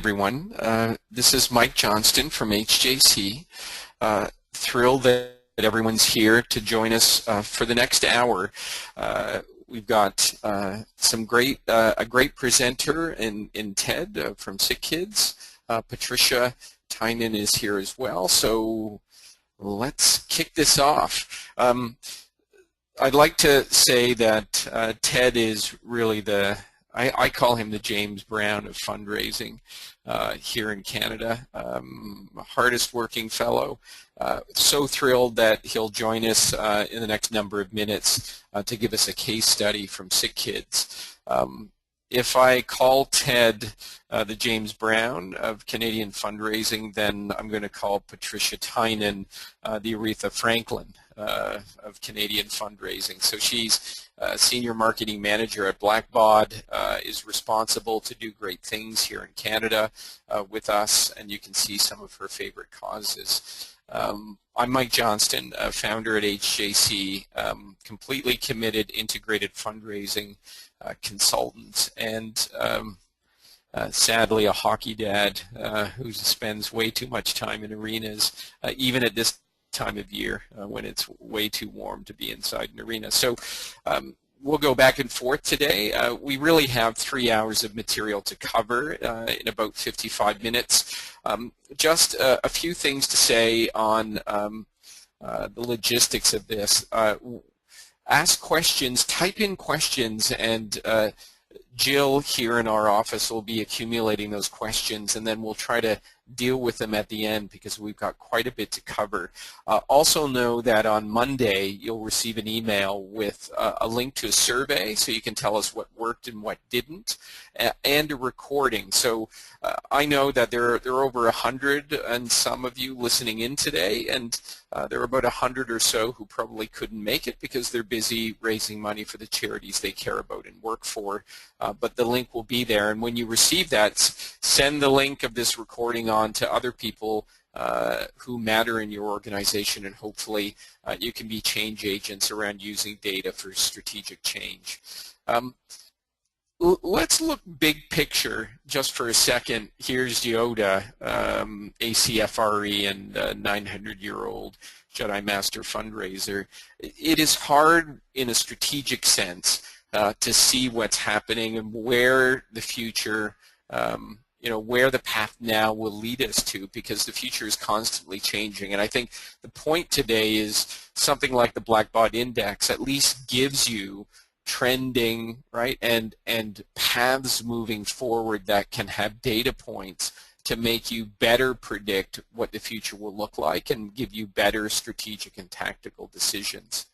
everyone. This is Mike Johnston from HJC. Thrilled that everyone's here to join us for the next hour. We've got a great presenter in Ted from Sick Kids. Patricia Tynan is here as well, so let's kick this off. I'd like to say that Ted is really I call him the James Brown of fundraising here in Canada. Hardest working fellow. So thrilled that he'll join us in the next number of minutes to give us a case study from Sick Kids. If I call Ted the James Brown of Canadian fundraising, then I'm going to call Patricia Tynan the Aretha Franklin of Canadian fundraising. So she's Senior Marketing Manager at Blackbaud, is responsible to do great things here in Canada with us, and you can see some of her favorite causes. I'm Mike Johnston, founder at HJC, completely committed integrated fundraising consultant, and sadly a hockey dad who spends way too much time in arenas, even at this time of year when it's way too warm to be inside an arena. So we'll go back and forth today. We really have 3 hours of material to cover in about 55 minutes. Just a few things to say on the logistics of this. Ask questions, type in questions, and Jill here in our office will be accumulating those questions, and then we'll try to deal with them at the end because we've got quite a bit to cover. Also know that on Monday you'll receive an email with a link to a survey so you can tell us what worked and what didn't, and a recording. So I know that there are over 100 and some of you listening in today, and there are about 100 or so who probably couldn't make it because they're busy raising money for the charities they care about and work for. But the link will be there, and when you receive that, send the link of this recording on to other people who matter in your organization, and hopefully you can be change agents around using data for strategic change. Let's look big picture just for a second. Here's Yoda, ACFRE and 900-year-old Jedi Master fundraiser. It is hard in a strategic sense to see what's happening and where the future, where the path now will lead us to, because the future is constantly changing. And I think the point today is something like the Blackbaud Index at least gives you trending, right, and paths moving forward that can have data points to make you better predict what the future will look like and give you better strategic and tactical decisions.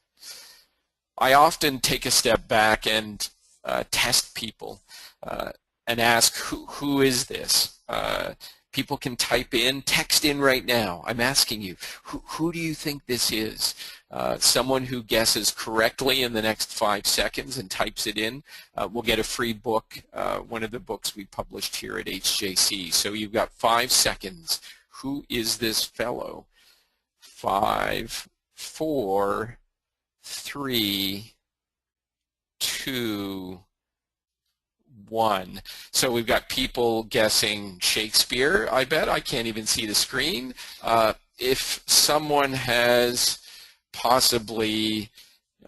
I often take a step back and test people and ask, who is this? People can type in, text in right now. I'm asking you, who do you think this is? Someone who guesses correctly in the next 5 seconds and types it in will get a free book, one of the books we published here at HJC. So you've got 5 seconds. Who is this fellow? 5, 4, 3, 2, 1. So we've got people guessing Shakespeare, I bet. I can't even see the screen. If someone has possibly,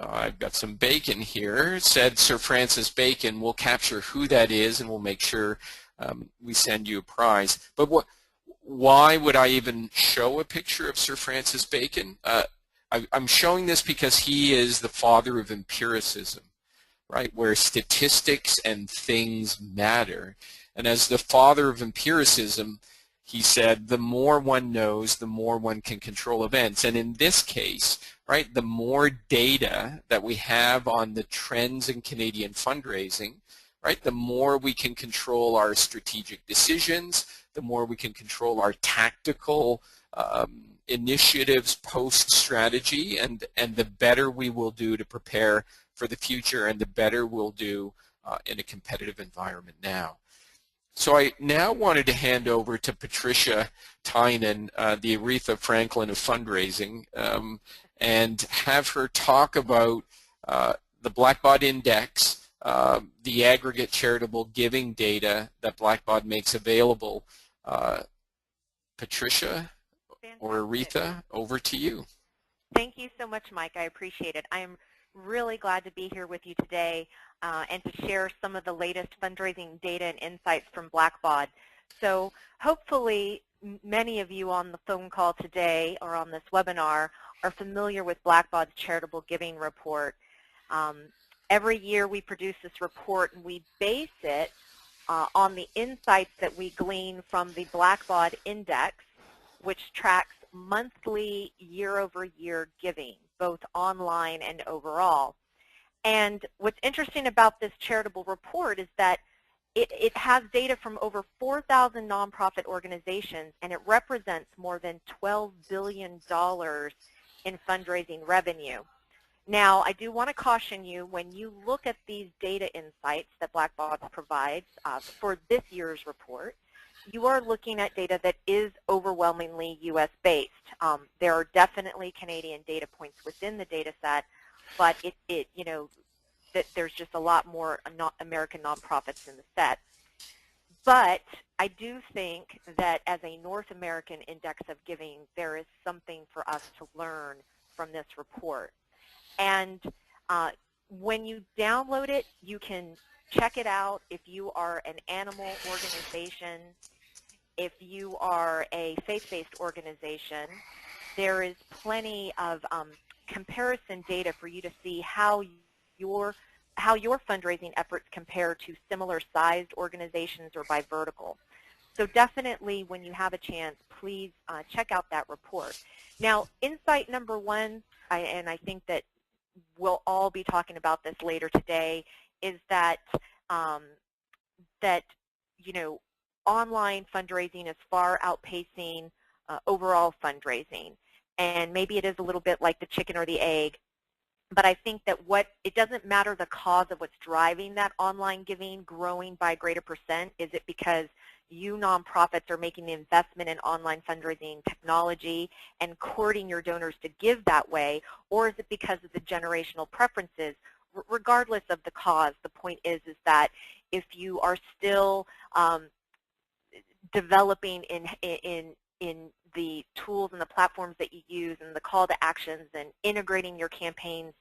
I've got some Bacon here, said Sir Francis Bacon, we'll capture who that is and we'll make sure we send you a prize. But why would I even show a picture of Sir Francis Bacon? I'm showing this because he is the father of empiricism, right, where statistics and things matter. And as the father of empiricism, he said, the more one knows, the more one can control events. And in this case, right, the more data that we have on the trends in Canadian fundraising, right, the more we can control our strategic decisions, the more we can control our tactical initiatives post-strategy, and the better we will do to prepare for the future, and the better we'll do in a competitive environment now. So I now wanted to hand over to Patricia Tynan, the Aretha Franklin of fundraising, and have her talk about the Blackbaud Index, the aggregate charitable giving data that Blackbaud makes available. Patricia or Aretha, over to you. Thank you so much, Mike. I appreciate it. I'm really glad to be here with you today and to share some of the latest fundraising data and insights from Blackbaud. So hopefully many of you on the phone call today or on this webinar are familiar with Blackbaud's Charitable Giving Report. Every year we produce this report and we base it on the insights that we glean from the Blackbaud Index, which tracks monthly year-over-year giving, both online and overall. And what's interesting about this charitable report is that it has data from over 4,000 nonprofit organizations, and it represents more than $12 billion in fundraising revenue. Now, I do want to caution you, when you look at these data insights that Blackbaud provides for this year's report, you are looking at data that is overwhelmingly U.S.-based. There are definitely Canadian data points within the data set, but that there's just a lot more American nonprofits in the set. But I do think that as a North American index of giving, there is something for us to learn from this report. And when you download it, you can check it out if you are an animal organization, if you are a faith-based organization. There is plenty of comparison data for you to see how your fundraising efforts compare to similar-sized organizations or by vertical. So definitely, when you have a chance, please check out that report. Now, insight number one, and I think that we'll all be talking about this later today, is that online fundraising is far outpacing overall fundraising. And maybe it is a little bit like the chicken or the egg, but I think that it doesn't matter the cause of what's driving that online giving growing by a greater percent. Is it because you nonprofits are making the investment in online fundraising technology and courting your donors to give that way, or is it because of the generational preferences? Regardless of the cause, the point is that if you are still developing in the tools and the platforms that you use and the call to actions and integrating your campaigns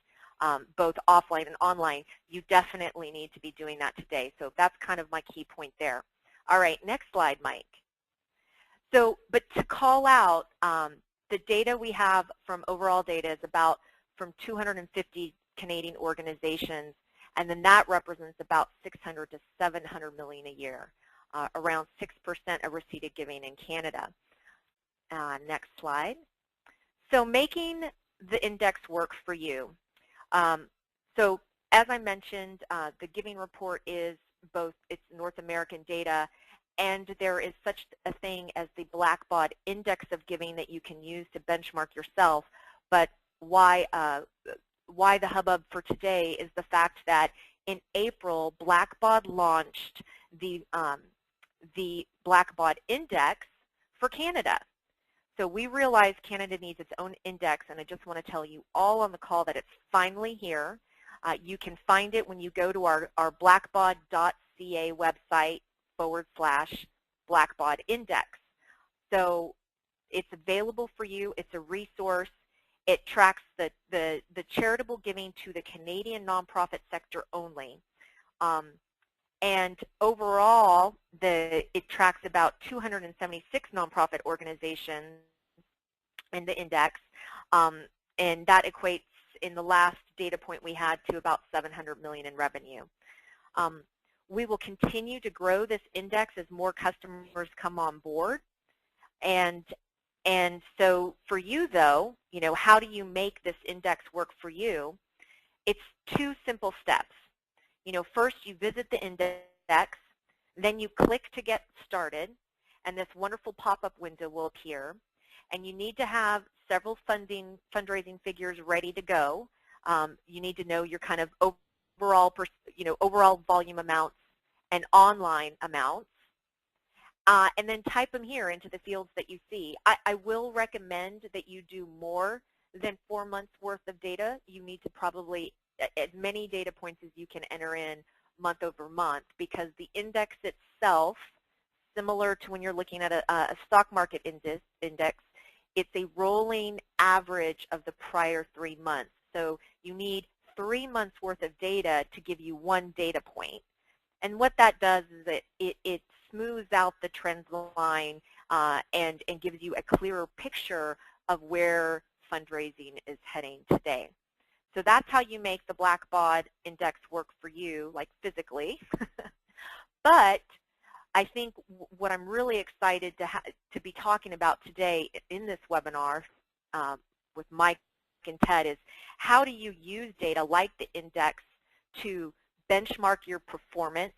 both offline and online, you definitely need to be doing that today. So that's kind of my key point there. All right, next slide, Mike. So, but to call out, the data we have from overall data is about from 250 Canadian organizations, and then that represents about 600 to 700 million a year, around 6% of receipted giving in Canada. Next slide. So making the index work for you. So as I mentioned, the giving report is both, it's North American data, and there is such a thing as the Blackbaud Index of Giving that you can use to benchmark yourself. But why the hubbub for today is the fact that in April, Blackbaud launched the Blackbaud Index for Canada. So we realize Canada needs its own index, and I just want to tell you all on the call that it's finally here. You can find it when you go to our blackbaud.ca website /Blackbaud Index. So it's available for you. It's a resource. It tracks the charitable giving to the Canadian nonprofit sector only. And overall, it tracks about 276 nonprofit organizations in the index, and that equates, in the last data point we had, to about 700 million in revenue. We will continue to grow this index as more customers come on board. And so for you, though, how do you make this index work for you? It's two simple steps. First you visit the index, then you click to get started, and this wonderful pop-up window will appear. And you need to have several fundraising figures ready to go. You need to know your kind of overall volume amounts and online amounts. And then type them here into the fields that you see. I will recommend that you do more than 4 months worth of data. You need to probably as many data points as you can enter in month over month, because the index itself, similar to when you're looking at a stock market index, it's a rolling average of the prior 3 months. So you need 3 months worth of data to give you one data point. And what that does is that it smooths out the trend line and gives you a clearer picture of where fundraising is heading today. So that's how you make the Blackbaud Index work for you, like physically. But I think what I'm really excited to be talking about today in this webinar with Mike and Ted is how do you use data like the index to benchmark your performance?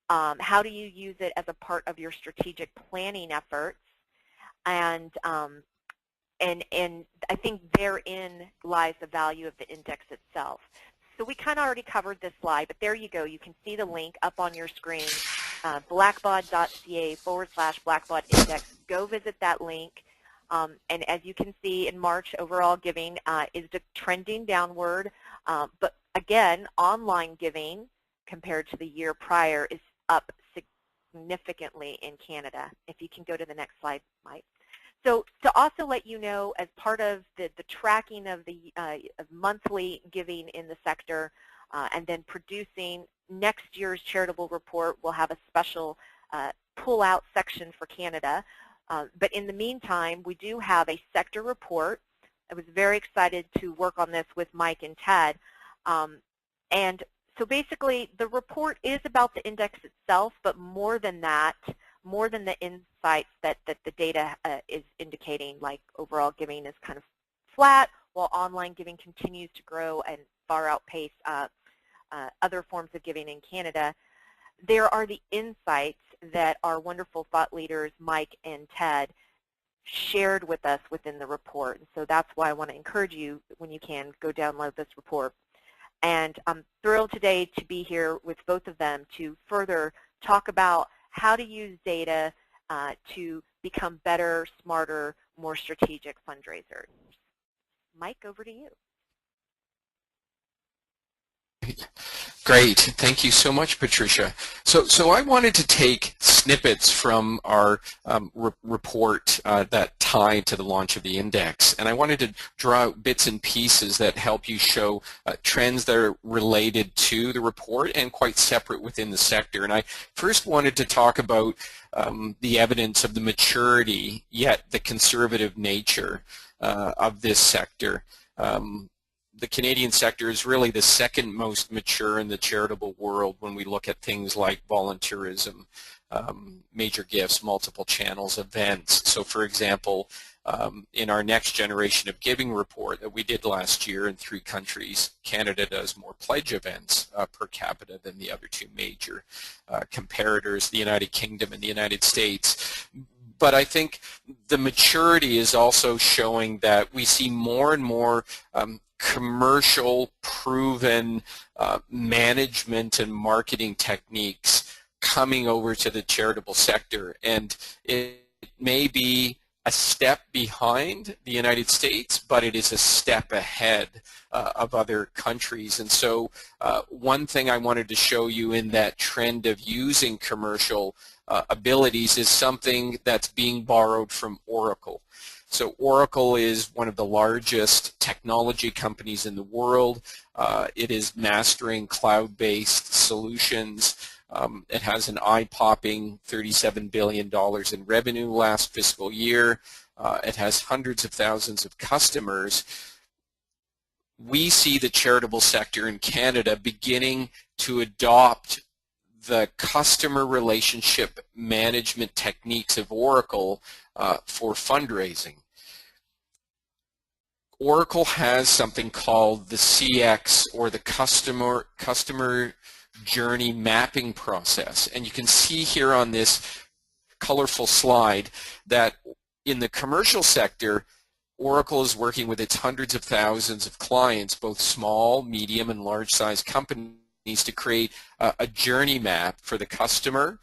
How do you use it as a part of your strategic planning efforts? And I think therein lies the value of the index itself. So we kind of already covered this slide, but there you go. You can see the link up on your screen, blackbaud.ca/Blackbaud Index. Go visit that link. And as you can see, in March, overall giving is trending downward. But again, online giving compared to the year prior is up significantly in Canada. If you can go to the next slide, Mike. So to also let you know, as part of the tracking of the of monthly giving in the sector and then producing next year's charitable report, we'll have a special pull-out section for Canada. But in the meantime, we do have a sector report. I was very excited to work on this with Mike and Ted. And so basically, the report is about the index itself, but more than that, more than the insights that the data is indicating, like overall giving is kind of flat, while online giving continues to grow and far outpace other forms of giving in Canada. There are the insights that our wonderful thought leaders, Mike and Ted, shared with us within the report. And so that's why I want to encourage you, when you can, go download this report. And I'm thrilled today to be here with both of them to further talk about how to use data to become better, smarter, more strategic fundraisers. Mike, over to you. Great. Thank you so much, Patricia. So I wanted to take snippets from our report that tie to the launch of the index, and I wanted to draw out bits and pieces that help you show trends that are related to the report and quite separate within the sector. And I first wanted to talk about the evidence of the maturity, yet the conservative nature of this sector. The Canadian sector is really the second most mature in the charitable world when we look at things like volunteerism, major gifts, multiple channels, events. So for example, in our next generation of giving report that we did last year in 3 countries, Canada does more pledge events per capita than the other 2 major comparators, the United Kingdom and the United States. But I think the maturity is also showing that we see more and more commercial proven management and marketing techniques coming over to the charitable sector, and it may be a step behind the United States, but it is a step ahead of other countries. And so one thing I wanted to show you in that trend of using commercial abilities is something that's being borrowed from Oracle. So Oracle is one of the largest technology companies in the world. It is mastering cloud-based solutions. It has an eye-popping $37 billion in revenue last fiscal year. It has hundreds of thousands of customers. We see the charitable sector in Canada beginning to adopt the customer relationship management techniques of Oracle for fundraising. Oracle has something called the CX, or the customer journey mapping process, and you can see here on this colorful slide that in the commercial sector, Oracle is working with its hundreds of thousands of clients, both small, medium, and large-sized companies, to create a journey map for the customer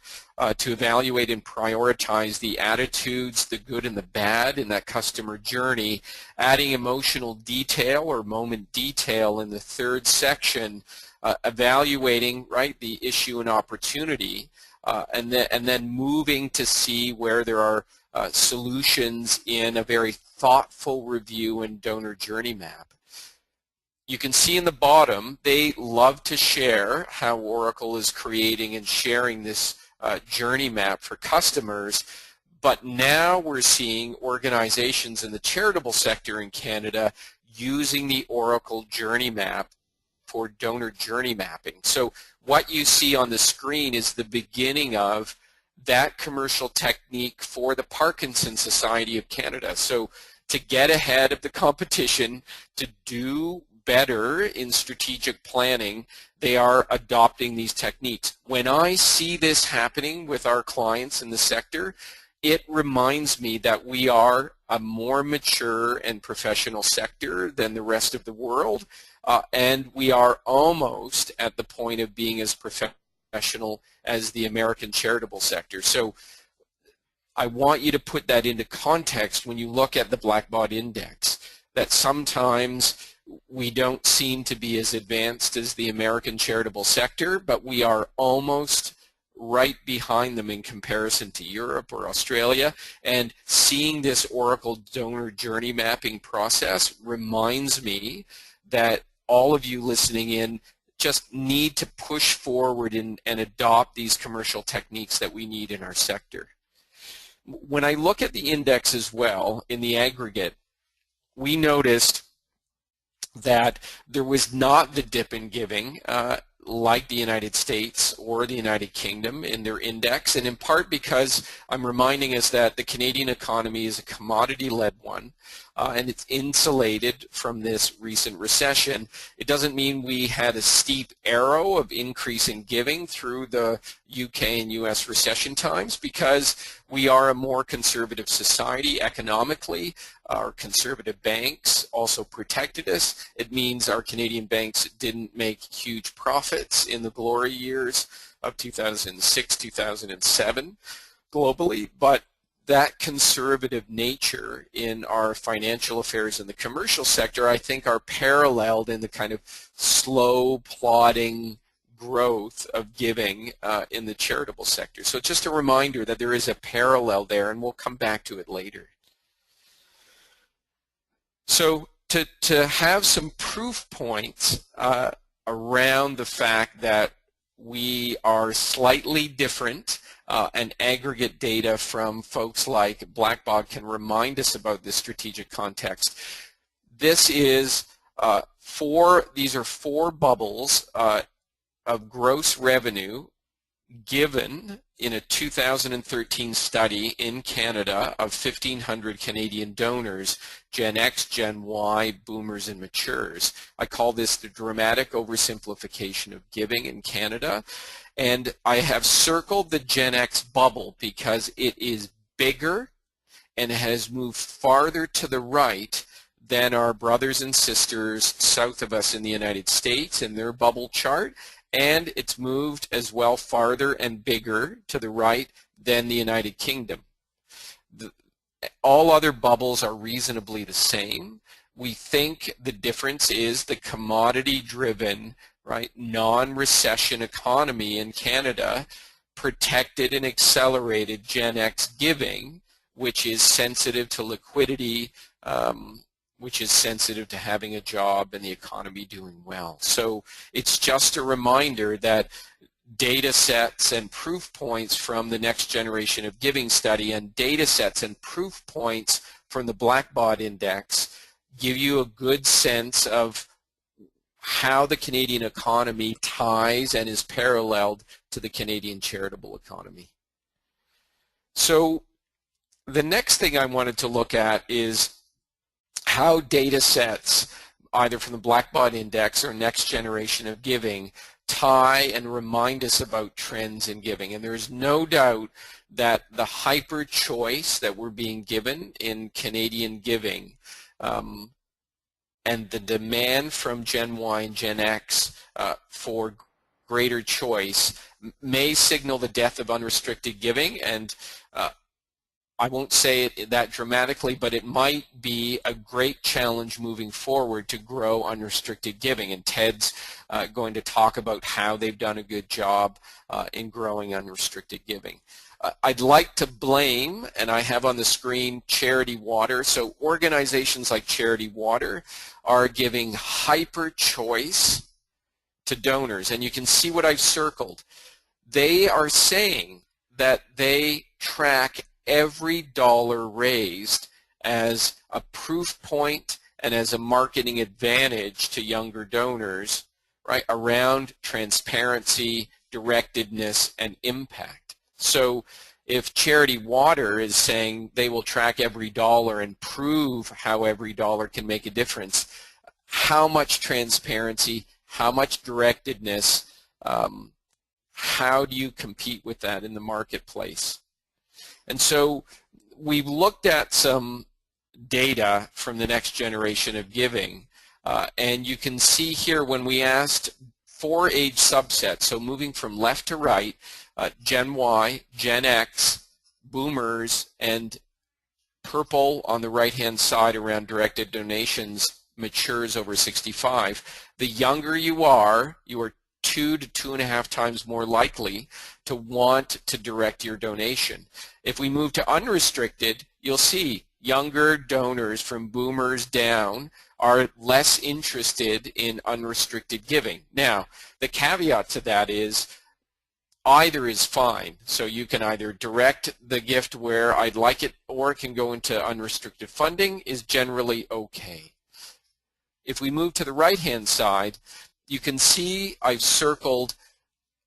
to evaluate and prioritize the attitudes, the good and the bad in that customer journey, adding emotional detail or moment detail in the third section, evaluating, right, the issue and opportunity, and then moving to see where there are solutions in a very thoughtful review and donor journey map. You can see in the bottom, they love to share how Oracle is creating and sharing this journey map for customers, but now we're seeing organizations in the charitable sector in Canada using the Oracle journey map for donor journey mapping. So what you see on the screen is the beginning of that commercial technique for the Parkinson Society of Canada. So to get ahead of the competition, to do better in strategic planning, they are adopting these techniques. When I see this happening with our clients in the sector, it reminds me that we are a more mature and professional sector than the rest of the world, and we are almost at the point of being as professional as the American charitable sector. So I want you to put that into context when you look at the Blackbaud Index, that sometimes we don't seem to be as advanced as the American charitable sector, but we are almost right behind them in comparison to Europe or Australia. And seeing this Oracle donor journey mapping process reminds me that all of you listening in just need to push forward and adopt these commercial techniques that we need in our sector. When I look at the index as well, in the aggregate, we noticed that there was not the dip in giving like the United States or the United Kingdom in their index, and in part because I'm reminding us that the Canadian economy is a commodity-led one, and it's insulated from this recent recession. It doesn't mean we had a steep arrow of increase in giving through the UK and US recession times, because we are a more conservative society economically. Our conservative banks also protected us. It means our Canadian banks didn't make huge profits in the glory years of 2006, 2007 globally, but that conservative nature in our financial affairs in the commercial sector, I think, are paralleled in the kind of slow, plodding growth of giving in the charitable sector. So just a reminder that there is a parallel there, and we'll come back to it later. So to have some proof points around the fact that we are slightly different, and aggregate data from folks like Blackbaud can remind us about this strategic context. This is these are four bubbles of gross revenue given in a 2013 study in Canada of 1,500 Canadian donors, Gen X, Gen Y, boomers, and matures. I call this the dramatic oversimplification of giving in Canada. And I have circled the Gen X bubble because it is bigger and has moved farther to the right than our brothers and sisters south of us in the United States in their bubble chart. And it's moved as well farther and bigger to the right than the United Kingdom. All other bubbles are reasonably the same. We think the difference is the commodity-driven, right, non-recession economy in Canada protected and accelerated Gen X giving, which is sensitive to liquidity, which is sensitive to having a job and the economy doing well. So it's just a reminder that data sets and proof points from the Next Generation of Giving study and data sets and proof points from the Blackbaud Index give you a good sense of how the Canadian economy ties and is paralleled to the Canadian charitable economy. So the next thing I wanted to look at is how data sets, either from the Blackbaud Index or Next Generation of Giving, tie and remind us about trends in giving. And there's no doubt that the hyper choice that we're being given in Canadian giving and the demand from Gen Y and Gen X for greater choice may signal the death of unrestricted giving, and I won't say it that dramatically, but it might be a great challenge moving forward to grow unrestricted giving. And Ted's going to talk about how they've done a good job in growing unrestricted giving. I'd like to blame, and I have on the screen, Charity Water. So organizations like Charity Water are giving hyper choice to donors. And you can see what I've circled. They are saying that they track every dollar raised as a proof point and as a marketing advantage to younger donors, right, around transparency, directedness, and impact. So if Charity Water is saying they will track every dollar and prove how every dollar can make a difference, how much transparency, how much directedness, how do you compete with that in the marketplace? And so we've looked at some data from the next generation of giving, and you can see here when we asked 4 age subsets, so moving from left to right, Gen Y, Gen X, Boomers, and purple on the right-hand side around directed donations matures over 65. The younger you are 2 to 2.5 times more likely to want to direct your donation. If we move to unrestricted, you'll see younger donors from Boomers down are less interested in unrestricted giving. Now, the caveat to that is either is fine. So you can either direct the gift where I'd like it, or it can go into unrestricted funding is generally okay. If we move to the right-hand side, you can see I've circled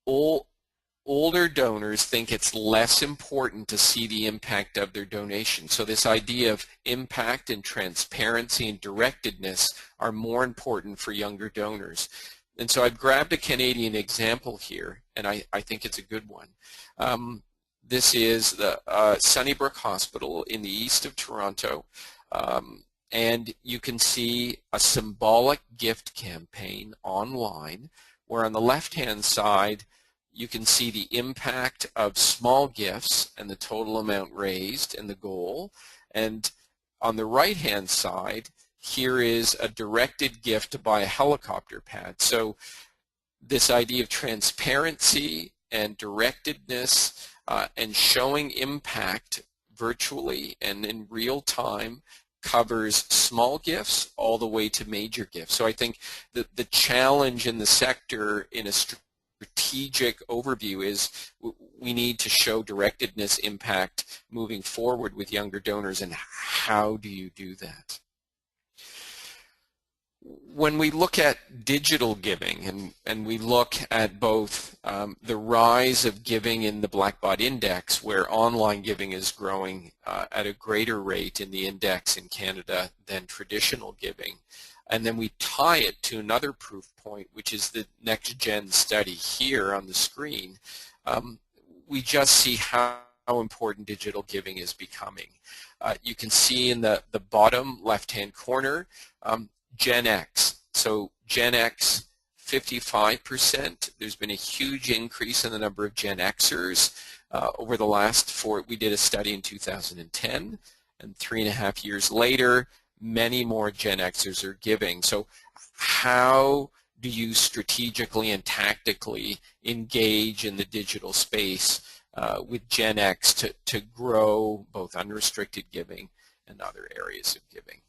older donors think it's less important to see the impact of their donation. So this idea of impact and transparency and directedness are more important for younger donors. And so I've grabbed a Canadian example here, and I think it's a good one. This is the Sunnybrook Hospital in the east of Toronto. And you can see a symbolic gift campaign online, where on the left-hand side you can see the impact of small gifts and the total amount raised and the goal. And on the right-hand side, here is a directed gift to buy a helicopter pad. So this idea of transparency and directedness and showing impact virtually and in real time covers small gifts all the way to major gifts. So I think that the challenge in the sector in a strategic overview is we need to show directedness impact moving forward with younger donors, and how do you do that? When we look at digital giving and we look at both the rise of giving in the Blackbaud Index, where online giving is growing at a greater rate in the index in Canada than traditional giving, and then we tie it to another proof point, which is the next gen study here on the screen, we just see how important digital giving is becoming. You can see in the bottom left-hand corner, Gen X. So Gen X, 55%. There's been a huge increase in the number of Gen Xers over the last 4. We did a study in 2010, and 3.5 years later, many more Gen Xers are giving. So how do you strategically and tactically engage in the digital space with Gen X to grow both unrestricted giving and other areas of giving?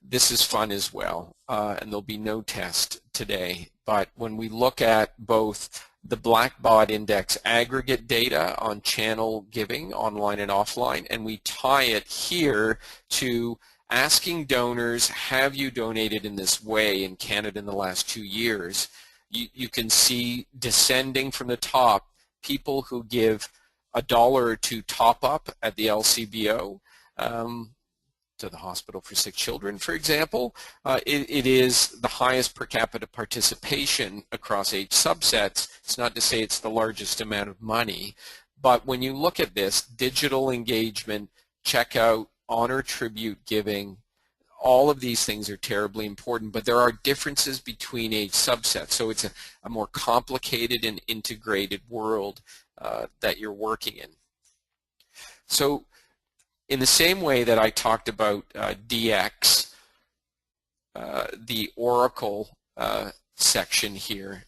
This is fun as well, and there'll be no test today, but when we look at both the Blackbaud Index aggregate data on channel giving, online and offline, and we tie it here to asking donors, have you donated in this way in Canada in the last 2 years, you can see descending from the top, people who give $1 or $2 top up at the LCBO, to the Hospital for Sick Children, for example, it is the highest per capita participation across age subsets. It's not to say it's the largest amount of money, but when you look at this, digital engagement, checkout, honor tribute giving, all of these things are terribly important, but there are differences between age subsets. So it's a more complicated and integrated world that you're working in. So in the same way that I talked about DX, the Oracle section here,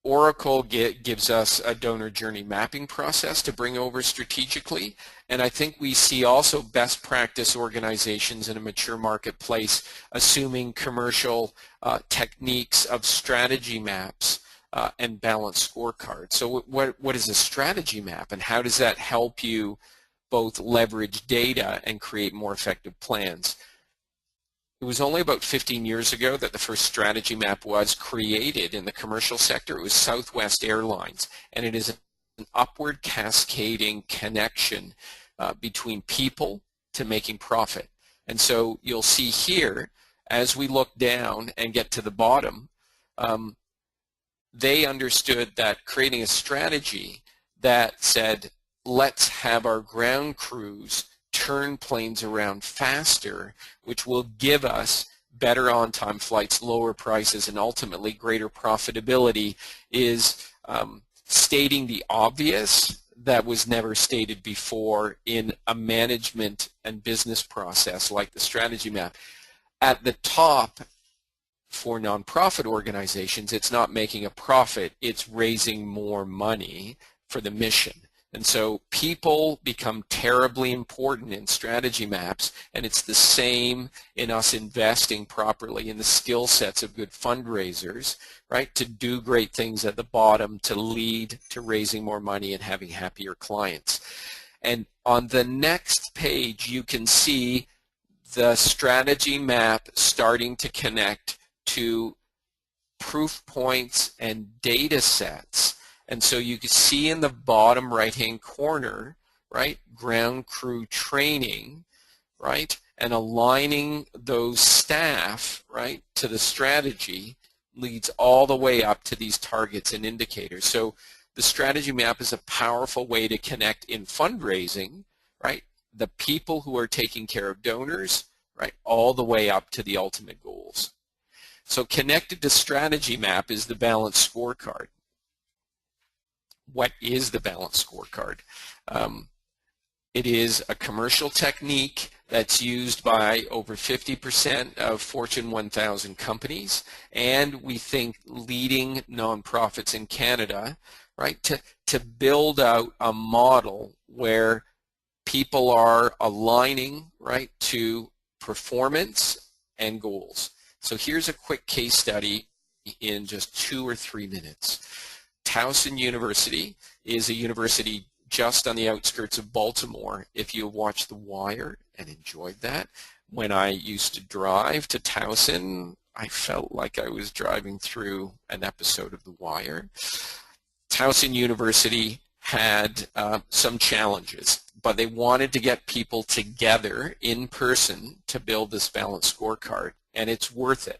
Oracle gives us a donor journey mapping process to bring over strategically, and I think we see also best practice organizations in a mature marketplace assuming commercial techniques of strategy maps and balanced scorecards. So what is a strategy map, and how does that help you both leverage data and create more effective plans? It was only about 15 years ago that the first strategy map was created in the commercial sector. It was Southwest Airlines, and it is an upward cascading connection between people to making profit. And so you'll see here, as we look down and get to the bottom, they understood that creating a strategy that said, let's have our ground crews turn planes around faster, which will give us better on-time flights, lower prices, and ultimately greater profitability, is stating the obvious that was never stated before in a management and business process like the strategy map. At the top, for nonprofit organizations, it's not making a profit, it's raising more money for the mission. And so people become terribly important in strategy maps, and it's the same in us investing properly in the skill sets of good fundraisers, right, to do great things at the bottom to lead to raising more money and having happier clients. And on the next page, you can see the strategy map starting to connect to proof points and data sets. And so you can see in the bottom right-hand corner, right, ground crew training, right, and aligning those staff, right, to the strategy leads all the way up to these targets and indicators. So the strategy map is a powerful way to connect in fundraising, right, the people who are taking care of donors, right, all the way up to the ultimate goals. So connected to strategy map is the balanced scorecard. What is the balanced scorecard? It is a commercial technique that's used by over 50% of Fortune 1000 companies, and we think leading nonprofits in Canada, right, to build out a model where people are aligning, right, to performance and goals. So here's a quick case study in just 2 or 3 minutes. Towson University is a university just on the outskirts of Baltimore. If you watched The Wire and enjoyed that, when I used to drive to Towson, I felt like I was driving through an episode of The Wire. Towson University had some challenges, but they wanted to get people together in person to build this balanced scorecard, and it's worth it.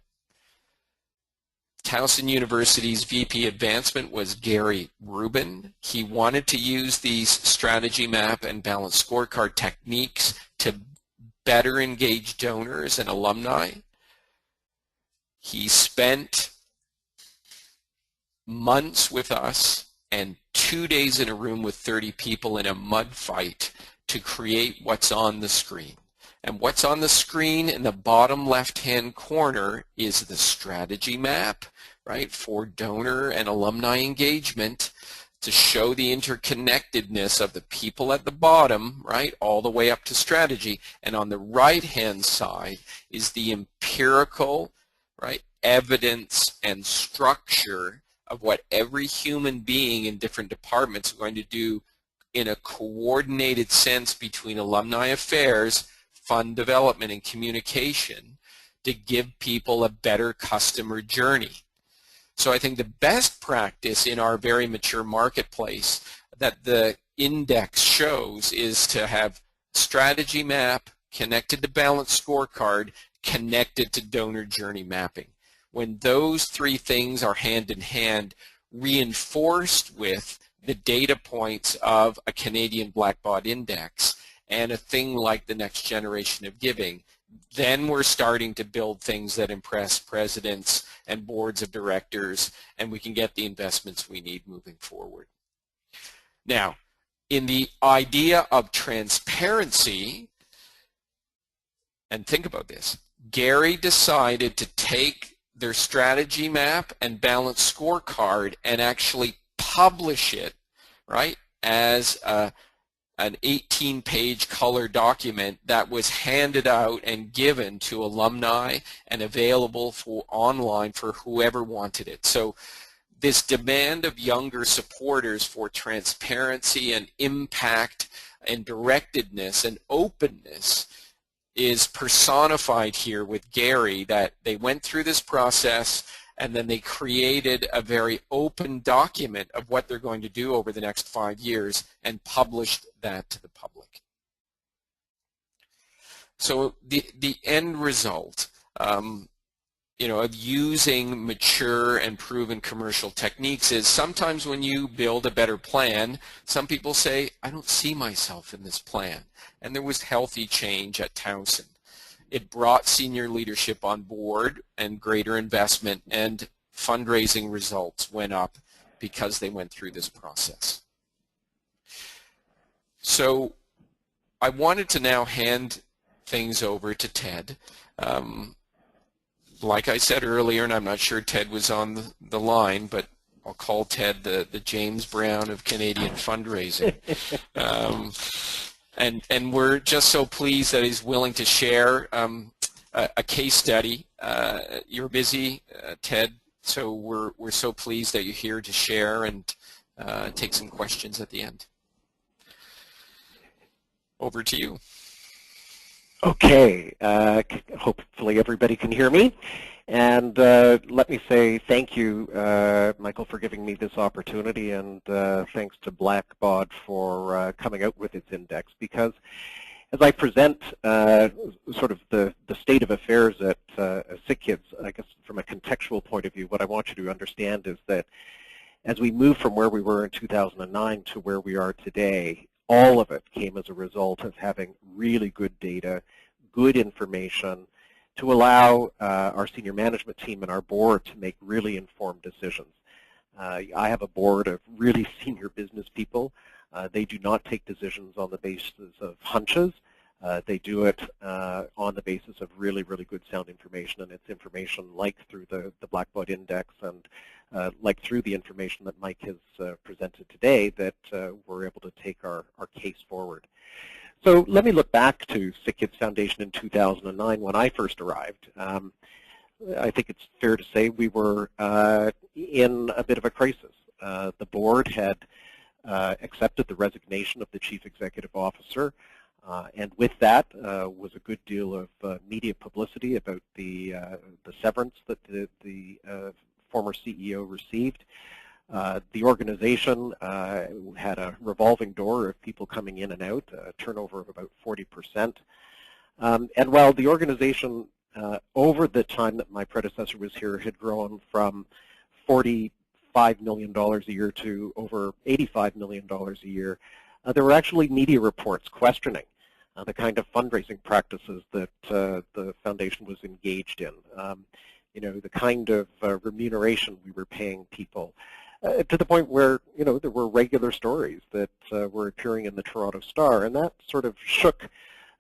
Towson University's VP Advancement was Gary Rubin. He wanted to use these strategy map and balanced scorecard techniques to better engage donors and alumni. He spent months with us and 2 days in a room with 30 people in a mud fight to create what's on the screen. And what's on the screen in the bottom left-hand corner is the strategy map, right, for donor and alumni engagement to show the interconnectedness of the people at the bottom, right, all the way up to strategy. And on the right-hand side is the empirical, right, evidence and structure of what every human being in different departments are going to do in a coordinated sense between alumni affairs, fund development, and communication to give people a better customer journey. So I think the best practice in our very mature marketplace that the index shows is to have strategy map connected to balanced scorecard, connected to donor journey mapping. When those three things are hand in hand, reinforced with the data points of a Canadian Blackbaud Index, and a thing like the Next Generation of Giving, then we're starting to build things that impress presidents and boards of directors, and we can get the investments we need moving forward. Now, in the idea of transparency, and think about this, Gary decided to take their strategy map and balance scorecard and actually publish it, right, as an 18-page color document that was handed out and given to alumni and available for online for whoever wanted it. So this demand of younger supporters for transparency and impact and directedness and openness is personified here with Gary, that they went through this process and then they created a very open document of what they're going to do over the next 5 years and published that to the public. So the end result, you know, of using mature and proven commercial techniques is sometimes when you build a better plan, some people say, I don't see myself in this plan. And there was healthy change at Townsend. It brought senior leadership on board and greater investment, and fundraising results went up because they went through this process. So I wanted to now hand things over to Ted. Like I said earlier, and I'm not sure Ted was on the line, but I'll call Ted the James Brown of Canadian fundraising. And we're just so pleased that he's willing to share a case study. You're busy, Ted, so we're so pleased that you're here to share and take some questions at the end. Over to you. Okay, hopefully everybody can hear me. And let me say thank you, Michael, for giving me this opportunity, and thanks to Blackbaud for coming out with its index, because as I present sort of the state of affairs at SickKids, I guess from a contextual point of view, what I want you to understand is that as we move from where we were in 2009 to where we are today, all of it came as a result of having really good data, good information, to allow our senior management team and our board to make really informed decisions. I have a board of really senior business people. They do not take decisions on the basis of hunches. They do it on the basis of really, really good sound information, and it's information like through the Blackbaud Index and like through the information that Mike has presented today that we're able to take our case forward. So let me look back to SickKids Foundation in 2009 when I first arrived. I think it's fair to say we were in a bit of a crisis. The board had accepted the resignation of the chief executive officer, and with that was a good deal of media publicity about the severance that the former CEO received. The organization had a revolving door of people coming in and out, a turnover of about 40%. And while the organization, over the time that my predecessor was here, had grown from $45 million a year to over $85 million a year, there were actually media reports questioning the kind of fundraising practices that the foundation was engaged in, you know, the kind of remuneration we were paying people, to the point where, you know, there were regular stories that were appearing in the Toronto Star, and that sort of shook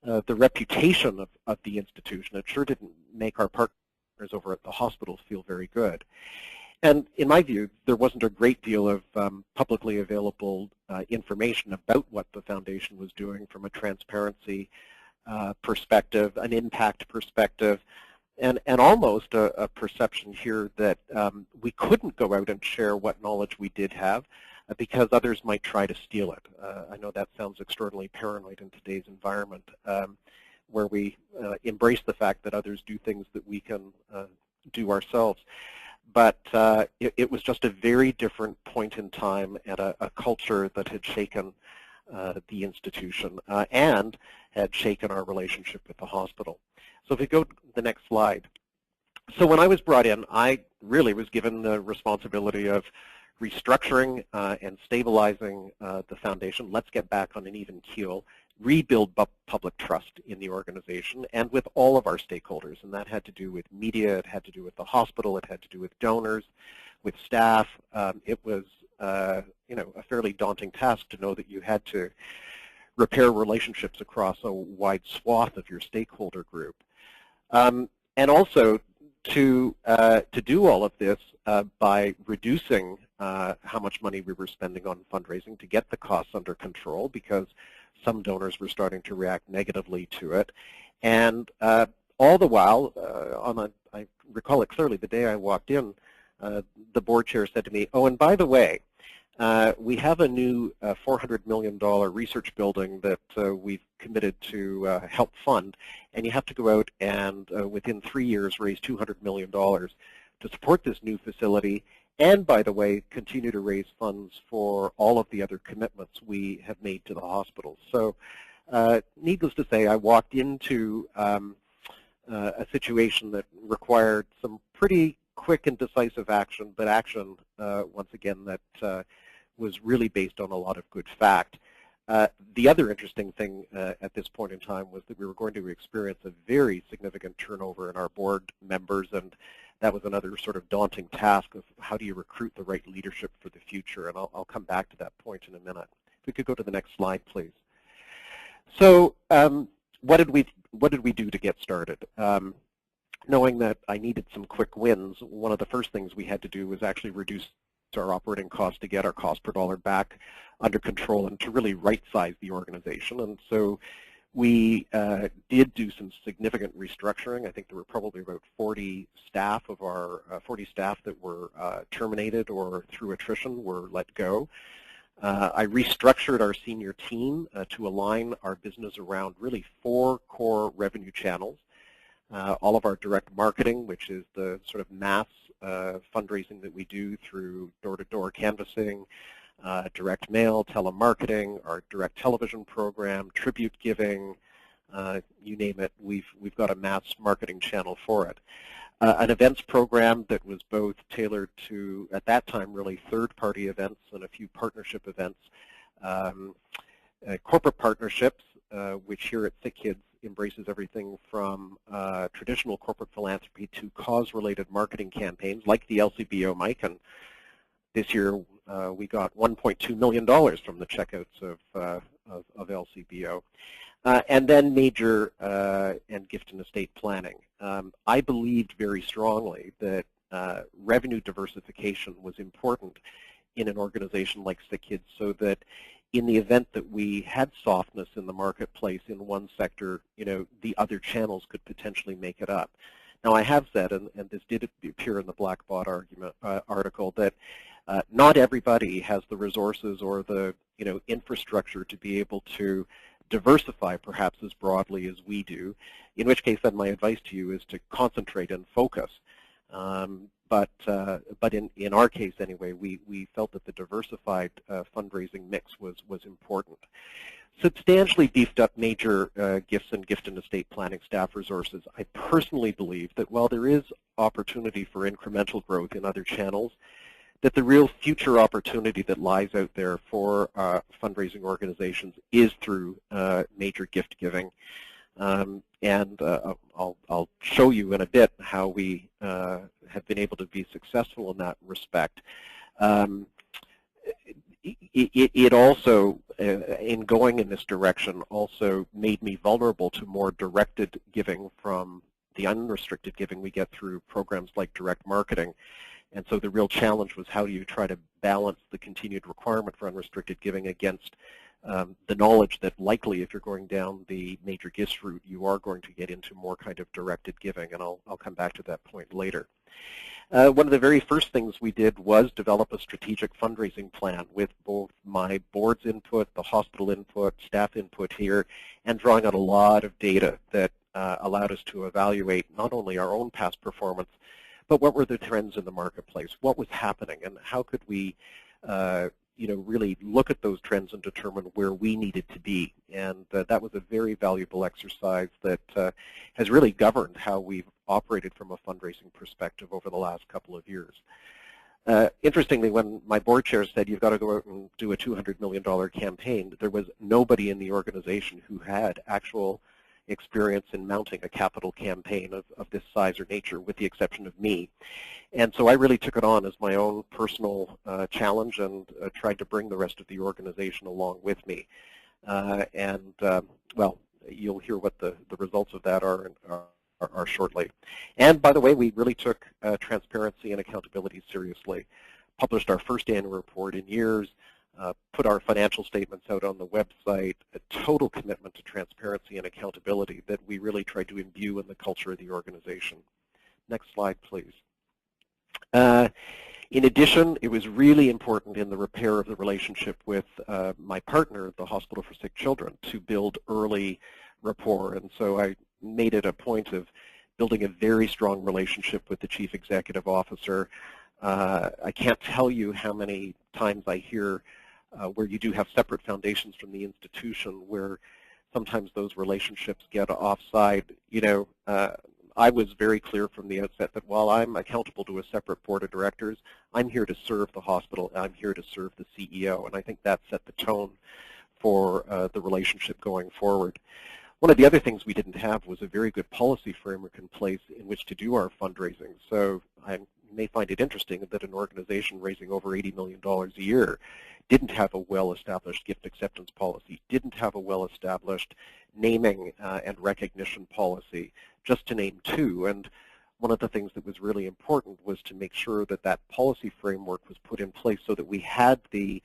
the reputation of the institution. It sure didn't make our partners over at the hospital feel very good. And in my view, there wasn't a great deal of publicly available information about what the foundation was doing from a transparency perspective, an impact perspective, and almost a perception here that we couldn't go out and share what knowledge we did have because others might try to steal it. I know that sounds extraordinarily paranoid in today's environment, where we embrace the fact that others do things that we can do ourselves. But it was just a very different point in time and a culture that had shaken the institution and had shaken our relationship with the hospital. So if we go to the next slide. So when I was brought in, I really was given the responsibility of restructuring and stabilizing the foundation. Let's get back on an even keel. rebuild public trust in the organization and with all of our stakeholders. And that had to do with media, it had to do with the hospital, it had to do with donors, with staff. It was a fairly daunting task to know that you had to repair relationships across a wide swath of your stakeholder group. And also to do all of this by reducing how much money we were spending on fundraising to get the costs under control, because some donors were starting to react negatively to it. And all the while, I recall it clearly, the day I walked in, the board chair said to me, "Oh, and by the way, we have a new $400 million research building that we've committed to help fund, and you have to go out and within 3 years raise $200 million to support this new facility, and by the way, continue to raise funds for all of the other commitments we have made to the hospitals." So needless to say, I walked into a situation that required some pretty quick and decisive action, but action, once again, that was really based on a lot of good fact. The other interesting thing at this point in time was that we were going to experience a very significant turnover in our board members, and that was another sort of daunting task of how do you recruit the right leadership for the future, and I'll come back to that point in a minute. If we could go to the next slide, please. So what did we do to get started? Knowing that I needed some quick wins, one of the first things we had to do was actually reduce our operating costs to get our cost per dollar back under control and to really right-size the organization. And so we did do some significant restructuring. I think there were probably about 40 staff of our 40 staff that were terminated or through attrition were let go. I restructured our senior team to align our business around really 4 core revenue channels. All of our direct marketing, which is the sort of mass fundraising that we do through door-to-door canvassing, direct mail, telemarketing, our direct television program, tribute giving, you name it, we've got a mass marketing channel for it. An events program that was both tailored to, at that time, really third-party events and a few partnership events. Corporate partnerships, which here at Sick Kids embraces everything from traditional corporate philanthropy to cause-related marketing campaigns like the LCBO, Mike, and this year we got $1.2 million from the checkouts of LCBO. And then major and gift and estate planning. I believed very strongly that revenue diversification was important in an organization like Sick Kids, so that in the event that we had softness in the marketplace in one sector, the other channels could potentially make it up. Now, I have said, and this did appear in the Blackbaud article, that not everybody has the resources or the infrastructure to be able to diversify perhaps as broadly as we do, in which case then my advice to you is to concentrate and focus. But in our case anyway, we felt that the diversified fundraising mix was important. Substantially beefed up major gifts and gift and estate planning staff resources. I personally believe that while there is opportunity for incremental growth in other channels, that the real future opportunity that lies out there for fundraising organizations is through major gift giving. And I'll show you in a bit how we have been able to be successful in that respect. It also, in going in this direction, also made me vulnerable to more directed giving from the unrestricted giving we get through programs like direct marketing. And so the real challenge was, how do you try to balance the continued requirement for unrestricted giving against the knowledge that likely if you're going down the major gifts route, you are going to get into more kind of directed giving, and I'll come back to that point later. One of the very first things we did was develop a strategic fundraising plan with both my board's input, the hospital input, staff input here, and drawing out a lot of data that allowed us to evaluate not only our own past performance, but what were the trends in the marketplace, what was happening, and how could we really look at those trends and determine where we needed to be. And that was a very valuable exercise that has really governed how we've operated from a fundraising perspective over the last couple of years. Interestingly, when my board chair said you've got to go out and do a $200 million campaign, there was nobody in the organization who had actual experience in mounting a capital campaign of this size or nature, with the exception of me. And so I really took it on as my own personal challenge and tried to bring the rest of the organization along with me. Well, you'll hear what the results of that are shortly. And by the way, we really took transparency and accountability seriously. Published our first annual report in years, put our financial statements out on the website, a total commitment to transparency and accountability that we really tried to imbue in the culture of the organization. Next slide, please. In addition, it was really important in the repair of the relationship with my partner at the Hospital for Sick Children to build early rapport. And so I made it a point of building a very strong relationship with the Chief Executive Officer. I can't tell you how many times I hear where you do have separate foundations from the institution where sometimes those relationships get offside. You know, I was very clear from the outset that while I'm accountable to a separate board of directors, I'm here to serve the hospital, I'm here to serve the CEO, and I think that set the tone for the relationship going forward. One of the other things we didn't have was a very good policy framework in place in which to do our fundraising. So I may find it interesting that an organization raising over $80 million a year didn't have a well-established gift acceptance policy, didn't have a well-established naming and recognition policy, just to name two. And one of the things that was really important was to make sure that that policy framework was put in place so that we had the,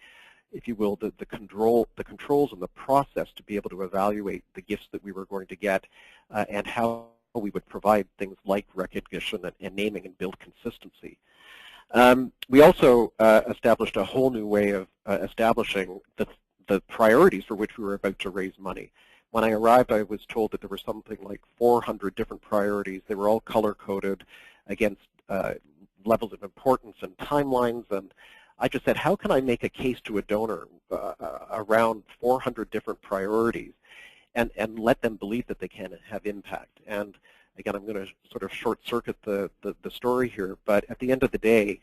if you will, the controls and the process to be able to evaluate the gifts that we were going to get and how we would provide things like recognition and naming and build consistency. We also established a whole new way of establishing the priorities for which we were about to raise money. When I arrived, I was told that there were something like 400 different priorities. They were all color-coded against levels of importance and timelines, and I just said, how can I make a case to a donor around 400 different priorities and let them believe that they can have impact? And again, I'm going to sort of short-circuit the story here, but at the end of the day,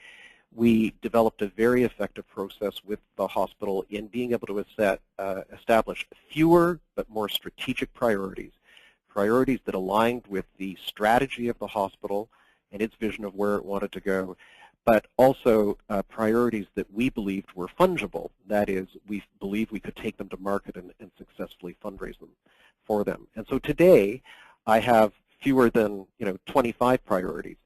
we developed a very effective process with the hospital in being able to establish fewer but more strategic priorities, priorities that aligned with the strategy of the hospital and its vision of where it wanted to go, but also priorities that we believed were fungible. That is, we believed we could take them to market and successfully fundraise them for them. And so today, I have fewer than 25 priorities.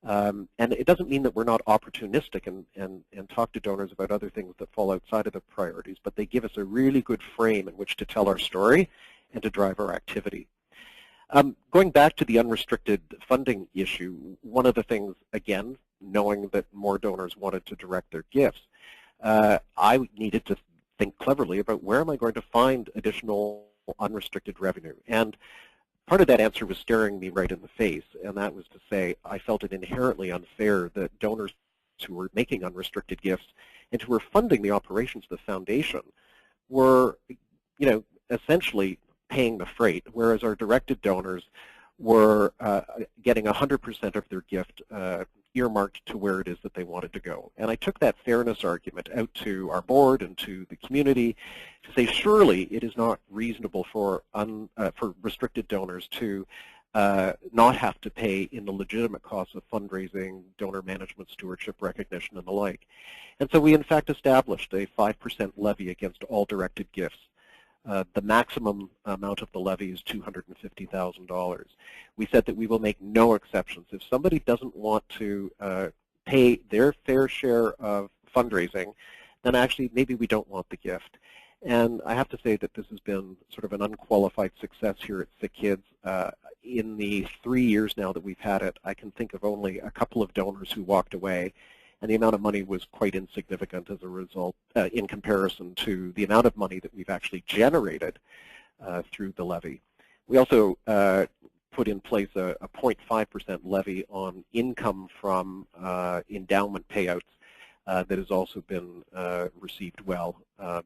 And it doesn't mean that we're not opportunistic and talk to donors about other things that fall outside of the priorities, but they give us a really good frame in which to tell our story and to drive our activity. Going back to the unrestricted funding issue, one of the things, again, knowing that more donors wanted to direct their gifts, I needed to think cleverly about where am I going to find additional unrestricted revenue. And part of that answer was staring me right in the face, and that was to say I felt it inherently unfair that donors who were making unrestricted gifts and who were funding the operations of the foundation were, essentially paying the freight, whereas our directed donors were getting 100% of their gift earmarked to where it is that they wanted to go. And I took that fairness argument out to our board and to the community to say, surely it is not reasonable for restricted donors to not have to pay in the legitimate costs of fundraising, donor management, stewardship, recognition, and the like. And so we, in fact, established a 5% levy against all directed gifts. The maximum amount of the levy is $250,000. We said that we will make no exceptions. If somebody doesn't want to pay their fair share of fundraising, then actually maybe we don't want the gift. And I have to say that this has been sort of an unqualified success here at Sick Kids. In the 3 years now that we've had it, I can think of only a couple of donors who walked away, and the amount of money was quite insignificant as a result in comparison to the amount of money that we've actually generated through the levy. We also put in place a 0.5% levy on income from endowment payouts that has also been received well,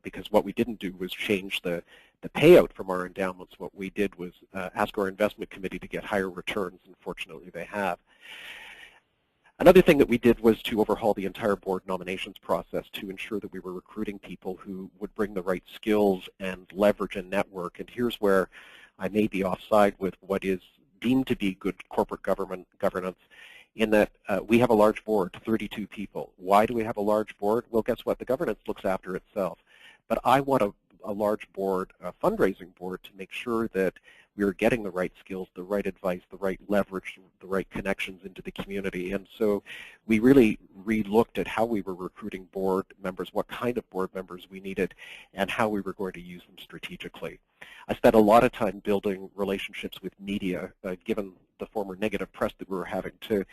because what we didn't do was change the payout from our endowments. What we did was ask our investment committee to get higher returns, and fortunately they have. Another thing that we did was to overhaul the entire board nominations process to ensure that we were recruiting people who would bring the right skills and leverage and network. And here's where I may be offside with what is deemed to be good corporate governance, in that we have a large board, 32 people. Why do we have a large board? Well, guess what? The governance looks after itself. But I want a large board, a fundraising board, to make sure that we are getting the right skills, the right advice, the right leverage, the right connections into the community. And so we really re-looked at how we were recruiting board members, what kind of board members we needed, and how we were going to use them strategically. I spent a lot of time building relationships with media, given the former negative press that we were having, to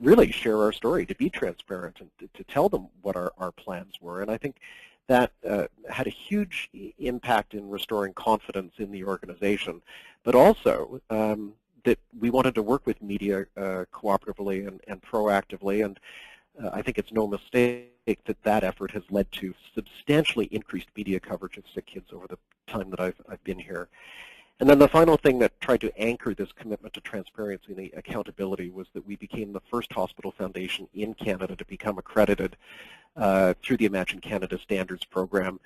really share our story, to be transparent, and to tell them what our plans were. And I think that had a huge impact in restoring confidence in the organization, but also that we wanted to work with media cooperatively and proactively, and I think it's no mistake that that effort has led to substantially increased media coverage of sick kids over the time that I've been here. And then the final thing that tried to anchor this commitment to transparency and accountability was that we became the first hospital foundation in Canada to become accredited through the Imagine Canada Standards program.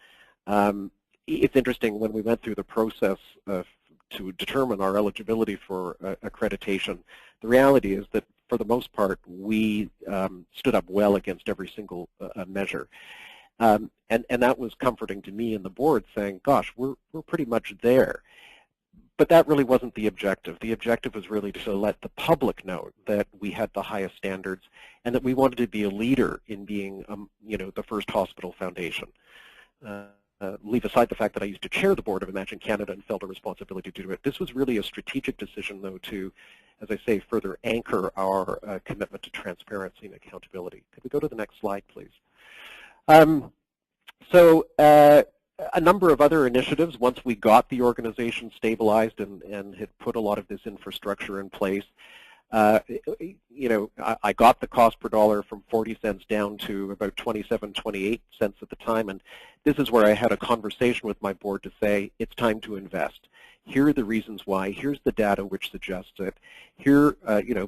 It's interesting, when we went through the process to determine our eligibility for accreditation, the reality is that for the most part we stood up well against every single measure. And that was comforting to me and the board, saying, gosh, we're pretty much there. But that really wasn't the objective. The objective was really to let the public know that we had the highest standards and that we wanted to be a leader in being, the first hospital foundation. Leave aside the fact that I used to chair the board of Imagine Canada and felt a responsibility to do it. This was really a strategic decision, though, to, as I say, further anchor our commitment to transparency and accountability. Could we go to the next slide, please? A number of other initiatives, once we got the organization stabilized and had put a lot of this infrastructure in place. I got the cost per dollar from 40 cents down to about 27, 28 cents at the time, and this is where I had a conversation with my board to say, it's time to invest. Here are the reasons why. Here's the data which suggests it. Here,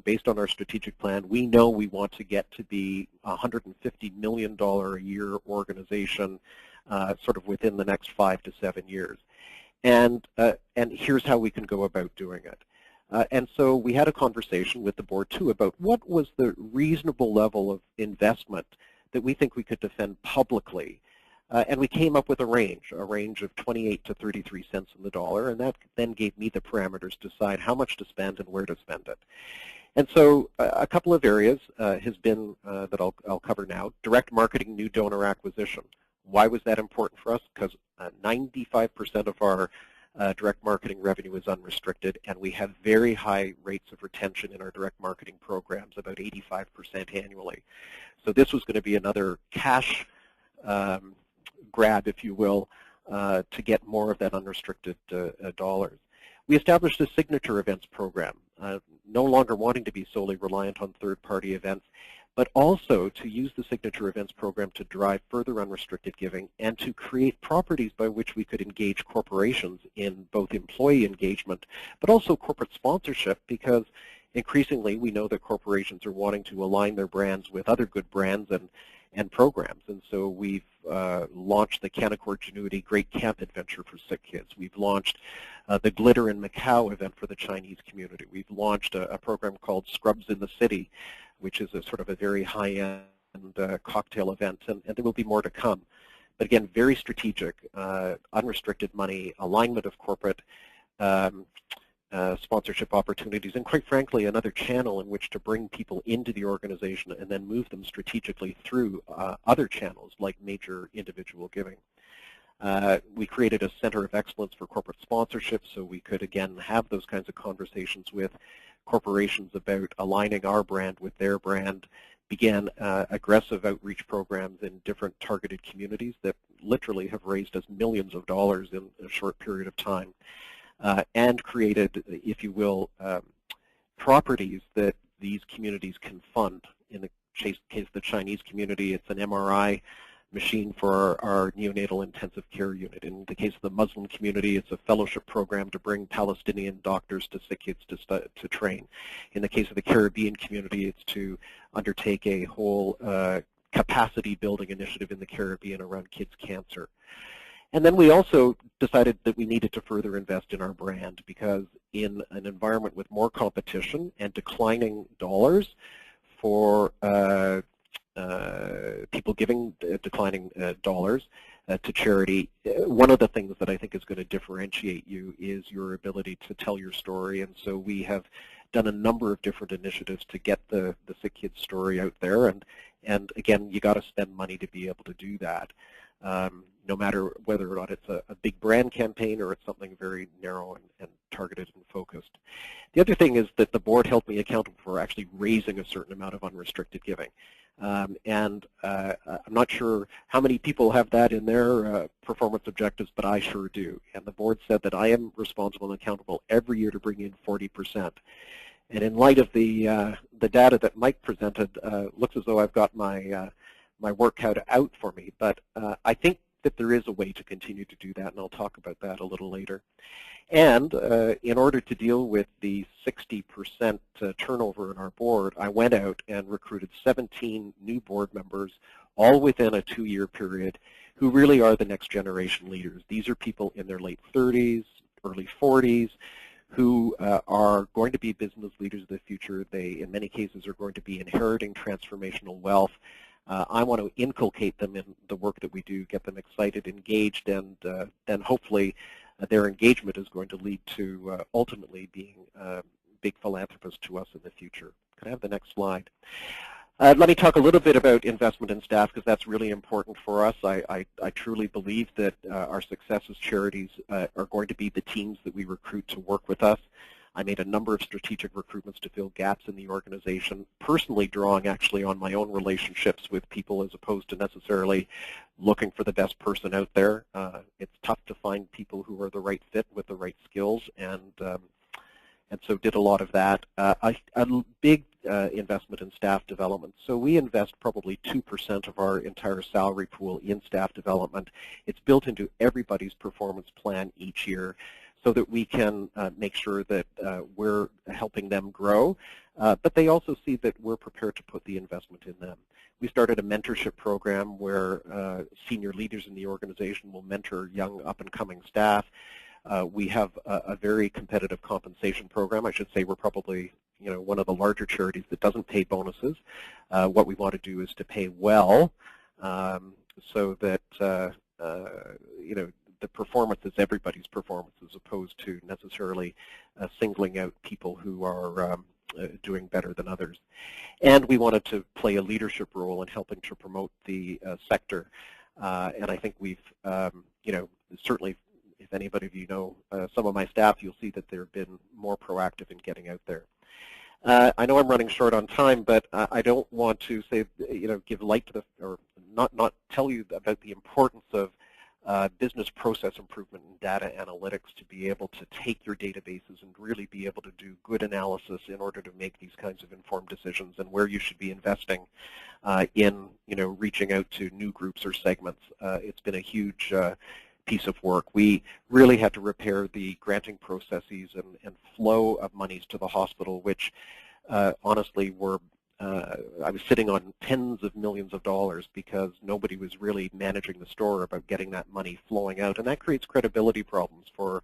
based on our strategic plan, we know we want to get to be a $150 million a year organization sort of within the next 5 to 7 years. And here's how we can go about doing it. And so we had a conversation with the board, too, about what was the reasonable level of investment that we think we could defend publicly. And we came up with a range of 28 to 33 cents on the dollar, and that then gave me the parameters to decide how much to spend and where to spend it. And so a couple of areas has been that I'll cover now. Direct marketing, new donor acquisition. Why was that important for us? Because 95% of our direct marketing revenue is unrestricted, and we have very high rates of retention in our direct marketing programs, about 85% annually. So this was going to be another cash grab, if you will, to get more of that unrestricted dollars. We established a signature events program, no longer wanting to be solely reliant on third-party events, but also to use the signature events program to drive further unrestricted giving and to create properties by which we could engage corporations in both employee engagement, but also corporate sponsorship, because increasingly we know that corporations are wanting to align their brands with other good brands and programs. And so we've launched the Canaccord Genuity Great Camp Adventure for sick kids. We've launched the Glitter in Macau event for the Chinese community. We've launched a program called Scrubs in the City, which is a sort of a very high-end cocktail event, and there will be more to come. But again, very strategic, unrestricted money, alignment of corporate sponsorship opportunities, and quite frankly, another channel in which to bring people into the organization and then move them strategically through other channels like major individual giving. We created a center of excellence for corporate sponsorship, so we could, again, have those kinds of conversations with corporations about aligning our brand with their brand, began aggressive outreach programs in different targeted communities that literally have raised us millions of dollars in a short period of time, and created, if you will, properties that these communities can fund. In the case of the Chinese community, it's an MRI machine for our neonatal intensive care unit. In the case of the Muslim community, it's a fellowship program to bring Palestinian doctors to sick kids to train. In the case of the Caribbean community, it's to undertake a whole capacity building initiative in the Caribbean around kids' cancer. And then we also decided that we needed to further invest in our brand, because in an environment with more competition and declining dollars for people giving declining dollars to charity, one of the things that I think is going to differentiate you is your ability to tell your story. And so we have done a number of different initiatives to get the sick kids story out there. And again, you got to spend money to be able to do that, no matter whether or not it's a big brand campaign or it's something very narrow and targeted and focused. The other thing is that the board held me accountable for actually raising a certain amount of unrestricted giving. I'm not sure how many people have that in their performance objectives, but I sure do. And the board said that I am responsible and accountable every year to bring in 40%. And in light of the data that Mike presented, looks as though I've got my my work cut out for me. But I think that there is a way to continue to do that, and I'll talk about that a little later. And in order to deal with the 60% turnover in our board, I went out and recruited 17 new board members, all within a 2-year period, who really are the next generation leaders. These are people in their late 30s, early 40s, who are going to be business leaders of the future. They, in many cases, are going to be inheriting transformational wealth. I want to inculcate them in the work that we do, get them excited, engaged, and then hopefully their engagement is going to lead to ultimately being big philanthropists to us in the future. Can I have the next slide? Let me talk a little bit about investment in staff, because that's really important for us. I truly believe that our success as charities are going to be the teams that we recruit to work with us. I made a number of strategic recruitments to fill gaps in the organization, personally drawing actually on my own relationships with people as opposed to necessarily looking for the best person out there. It's tough to find people who are the right fit with the right skills, and so did a lot of that. A big investment in staff development. So we invest probably 2% of our entire salary pool in staff development. It's built into everybody's performance plan each year, so that we can make sure that we're helping them grow, but they also see that we're prepared to put the investment in them. We started a mentorship program where senior leaders in the organization will mentor young up-and-coming staff. We have a very competitive compensation program. I should say we're probably one of the larger charities that doesn't pay bonuses. What we want to do is to pay well, so that the performance is everybody's performance, as opposed to necessarily singling out people who are doing better than others. And we wanted to play a leadership role in helping to promote the sector. And I think we've, certainly, if anybody of you know some of my staff, you'll see that they've been more proactive in getting out there. I know I'm running short on time, but I don't want to say, give light to the, or not tell you about the importance of business process improvement and data analytics to be able to take your databases and really be able to do good analysis in order to make these kinds of informed decisions, and where you should be investing in reaching out to new groups or segments. It's been a huge piece of work. We really had to repair the granting processes and flow of monies to the hospital, which honestly were I was sitting on tens of millions of dollars because nobody was really managing the store about getting that money flowing out, and that creates credibility problems for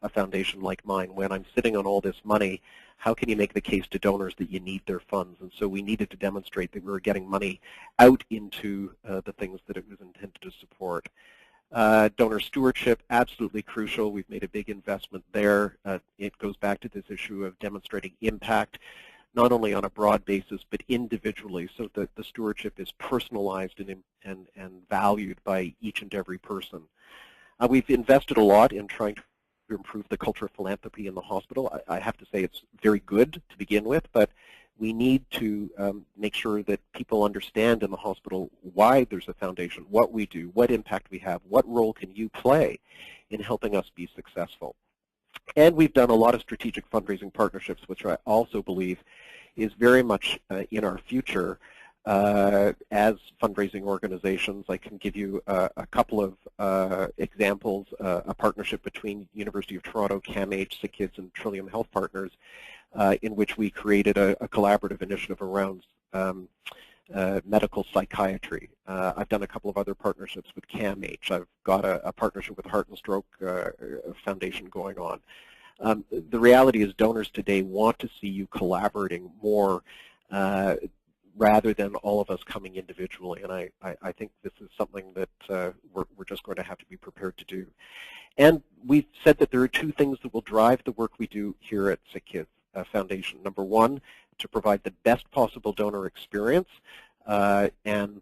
a foundation like mine. When I'm sitting on all this money, how can you make the case to donors that you need their funds? And so we needed to demonstrate that we were getting money out into the things that it was intended to support. Donor stewardship, absolutely crucial. We've made a big investment there. It goes back to this issue of demonstrating impact, not only on a broad basis, but individually, so that the stewardship is personalized and valued by each and every person. We've invested a lot in trying to improve the culture of philanthropy in the hospital. I have to say it's very good to begin with, but we need to make sure that people understand in the hospital why there's a foundation, what we do, what impact we have, what role can you play in helping us be successful. And we've done a lot of strategic fundraising partnerships, which I also believe is very much in our future. as fundraising organizations. I can give you a couple of examples, a partnership between University of Toronto, CAMH, SickKids, and Trillium Health Partners, in which we created a collaborative initiative around medical psychiatry. I've done a couple of other partnerships with CAMH. I've got a partnership with Heart and Stroke Foundation going on. The reality is donors today want to see you collaborating more rather than all of us coming individually, and I think this is something that we're just going to have to be prepared to do. And we've said that there are two things that will drive the work we do here at SickKids Foundation. Number one, to provide the best possible donor experience, and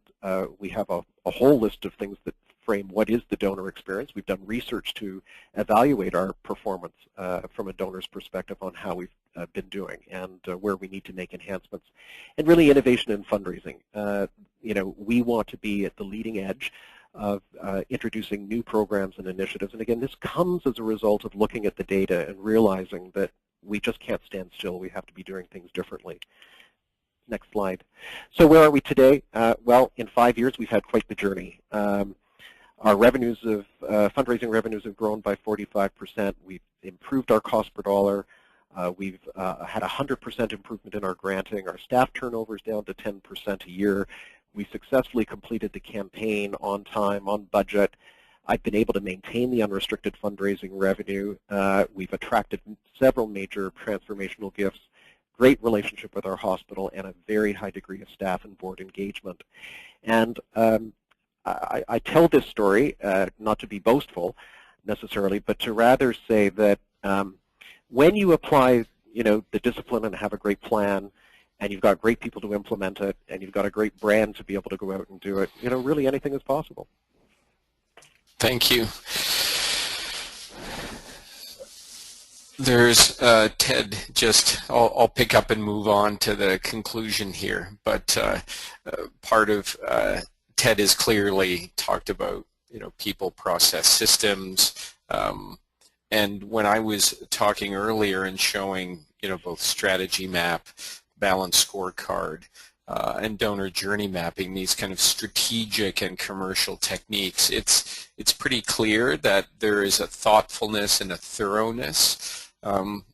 we have a whole list of things that frame what is the donor experience. We've done research to evaluate our performance from a donor's perspective on how we've been doing and where we need to make enhancements. And really innovation in fundraising. You know, we want to be at the leading edge of introducing new programs and initiatives. And again, this comes as a result of looking at the data and realizing that we just can't stand still. We have to be doing things differently. Next slide. So where are we today? Well, in 5 years, we've had quite the journey. Our revenues of fundraising revenues have grown by 45%. We've improved our cost per dollar. We've had 100% improvement in our granting. Our staff turnover is down to 10% a year. We successfully completed the campaign on time, on budget. I've been able to maintain the unrestricted fundraising revenue. We've attracted several major transformational gifts, great relationship with our hospital, and a very high degree of staff and board engagement. And I tell this story not to be boastful necessarily, but to rather say that when you apply, you know, the discipline and have a great plan, and you've got great people to implement it, and you've got a great brand to be able to go out and do it, you know, really anything is possible. Thank you. There's Ted. Just I'll pick up and move on to the conclusion here. But part of Ted has clearly talked about, you know, people, process, systems, and when I was talking earlier and showing, you know, both strategy map, balance scorecard, and donor journey mapping, these kind of strategic and commercial techniques, it's pretty clear that there is a thoughtfulness and a thoroughness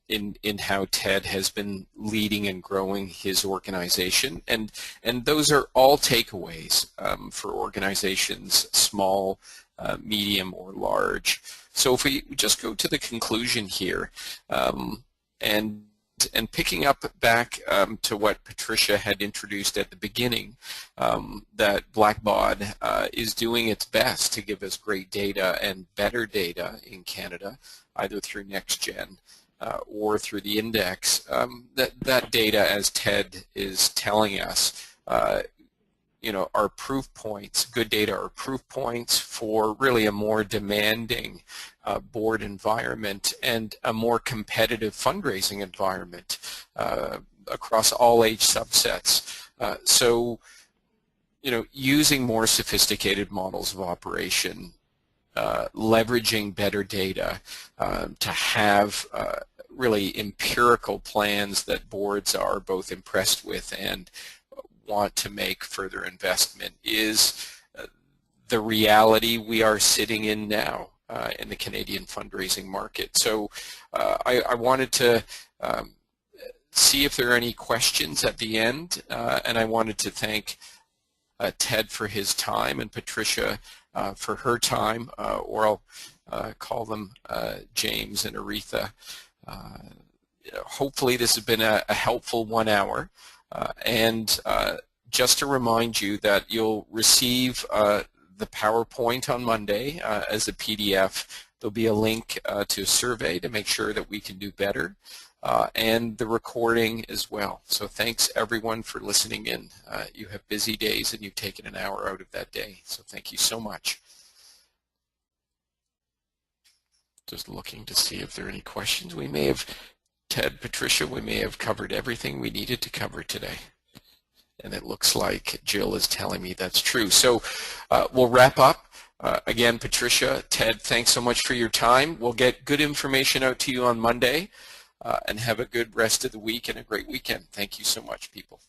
in how Ted has been leading and growing his organization, and those are all takeaways for organizations, small, medium, or large. So if we just go to the conclusion here, and picking up back to what Patricia had introduced at the beginning, that Blackbaud is doing its best to give us great data and better data in Canada, either through NextGen or through the index. That data, as Ted is telling us, you know, are proof points. Good data are proof points for really a more demanding board environment and a more competitive fundraising environment across all age subsets. So, you know, using more sophisticated models of operation, leveraging better data to have really empirical plans that boards are both impressed with and want to make further investment is the reality we are sitting in now in the Canadian fundraising market. So I wanted to see if there are any questions at the end, and I wanted to thank Ted for his time and Patricia for her time, or I'll call them James and Aretha. Hopefully this has been a helpful 1 hour. And just to remind you that you'll receive the PowerPoint on Monday as a PDF. There'll be a link to a survey to make sure that we can do better, and the recording as well. So thanks everyone for listening in. You have busy days and you've taken an hour out of that day, so thank you so much. Just looking to see if there are any questions. We may have, Ted, Patricia, we may have covered everything we needed to cover today. And it looks like Jill is telling me that's true. So we'll wrap up. Again, Patricia, Ted, thanks so much for your time. We'll get good information out to you on Monday, and have a good rest of the week and a great weekend. Thank you so much, people.